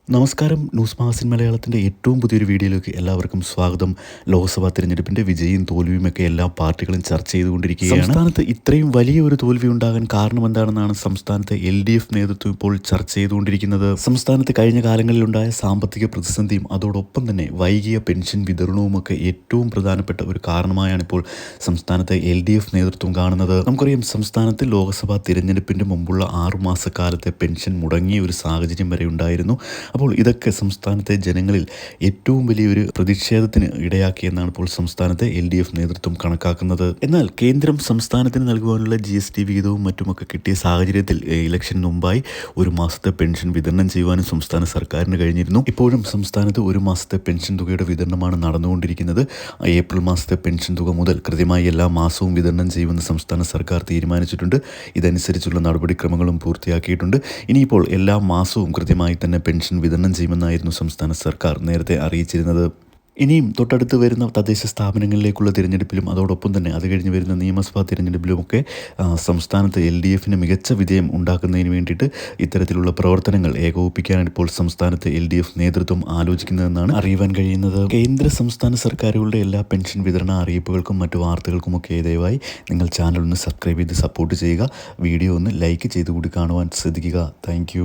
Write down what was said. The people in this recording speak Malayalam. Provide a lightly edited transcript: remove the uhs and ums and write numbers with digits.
നമസ്കാരം. ന്യൂസ് മാഗസിൻ മലയാളത്തിൻ്റെ ഏറ്റവും പുതിയൊരു വീഡിയോയിലേക്ക് എല്ലാവർക്കും സ്വാഗതം. ലോക്സഭാ തിരഞ്ഞെടുപ്പിൻ്റെ വിജയും തോൽവിയുമൊക്കെ എല്ലാ പാർട്ടികളും ചർച്ച ചെയ്തുകൊണ്ടിരിക്കുകയാണ്. സംസ്ഥാനത്ത് ഇത്രയും വലിയ ഒരു തോൽവി ഉണ്ടാകാൻ കാരണം എന്താണെന്നാണ് സംസ്ഥാനത്തെ LDF നേതൃത്വം ഇപ്പോൾ ചർച്ച ചെയ്തുകൊണ്ടിരിക്കുന്നത്. സംസ്ഥാനത്ത് കഴിഞ്ഞ കാലങ്ങളിലുണ്ടായ സാമ്പത്തിക പ്രതിസന്ധിയും അതോടൊപ്പം തന്നെ വൈകിയ പെൻഷൻ വിതരണവുമൊക്കെ ഏറ്റവും പ്രധാനപ്പെട്ട ഒരു കാരണമായാണ് ഇപ്പോൾ സംസ്ഥാനത്തെ LDF നേതൃത്വം കാണുന്നത്. നമുക്കറിയാം, സംസ്ഥാനത്ത് ലോക്സഭാ തിരഞ്ഞെടുപ്പിൻ്റെ മുമ്പുള്ള 6 മാസക്കാലത്തെ പെൻഷൻ മുടങ്ങിയ ഒരു സാഹചര്യം വരെ ഉണ്ടായിരുന്നു. അപ്പോൾ ഇതൊക്കെ സംസ്ഥാനത്തെ ജനങ്ങളിൽ ഏറ്റവും വലിയൊരു പ്രതിഷേധത്തിന് ഇടയാക്കിയെന്നാണ് ഇപ്പോൾ സംസ്ഥാനത്തെ LDF നേതൃത്വം കണക്കാക്കുന്നത്. എന്നാൽ കേന്ദ്രം സംസ്ഥാനത്തിന് നൽകുവാനുള്ള GST വിഹിതവും മറ്റുമൊക്കെ കിട്ടിയ സാഹചര്യത്തിൽ ഇലക്ഷൻ മുമ്പായി ഒരു മാസത്തെ പെൻഷൻ വിതരണം ചെയ്യുവാനും സംസ്ഥാന സർക്കാരിന് കഴിഞ്ഞിരുന്നു. ഇപ്പോഴും സംസ്ഥാനത്ത് ഒരു മാസത്തെ പെൻഷൻ തുകയുടെ വിതരണമാണ് നടന്നുകൊണ്ടിരിക്കുന്നത്. ഏപ്രിൽ മാസത്തെ പെൻഷൻ തുക മുതൽ കൃത്യമായി എല്ലാ മാസവും വിതരണം ചെയ്യുമെന്ന് സംസ്ഥാന സർക്കാർ തീരുമാനിച്ചിട്ടുണ്ട്. ഇതനുസരിച്ചുള്ള നടപടിക്രമങ്ങളും പൂർത്തിയാക്കിയിട്ടുണ്ട്. ഇനിയിപ്പോൾ എല്ലാ മാസവും കൃത്യമായി തന്നെ പെൻഷൻ വിതരണം ചെയ്യുമെന്നായിരുന്നു സംസ്ഥാന സർക്കാർ നേരത്തെ അറിയിച്ചിരുന്നത്. ഇനിയും തൊട്ടടുത്ത് വരുന്ന തദ്ദേശ സ്ഥാപനങ്ങളിലേക്കുള്ള തിരഞ്ഞെടുപ്പിലും അതോടൊപ്പം തന്നെ അത് കഴിഞ്ഞ് വരുന്ന നിയമസഭാ തിരഞ്ഞെടുപ്പിലുമൊക്കെ സംസ്ഥാനത്ത് LDFന് മികച്ച വിജയം ഉണ്ടാക്കുന്നതിന് വേണ്ടിയിട്ട് ഇത്തരത്തിലുള്ള പ്രവർത്തനങ്ങൾ ഏകോപിപ്പിക്കാനാണ് ഇപ്പോൾ സംസ്ഥാനത്ത് LDF നേതൃത്വം ആലോചിക്കുന്നതെന്നാണ് അറിയുവാൻ കഴിയുന്നത്. കേന്ദ്ര സംസ്ഥാന സർക്കാരുകളുടെ എല്ലാ പെൻഷൻ വിതരണ അറിയിപ്പുകൾക്കും മറ്റു വാർത്തകൾക്കുമൊക്കെ ദയവായി നിങ്ങൾ ചാനൽ ഒന്ന് സബ്സ്ക്രൈബ് ചെയ്ത് സപ്പോർട്ട് ചെയ്യുക. വീഡിയോ ഒന്ന് ലൈക്ക് ചെയ്തുകൂടി കാണുവാൻ ശ്രദ്ധിക്കുക. താങ്ക്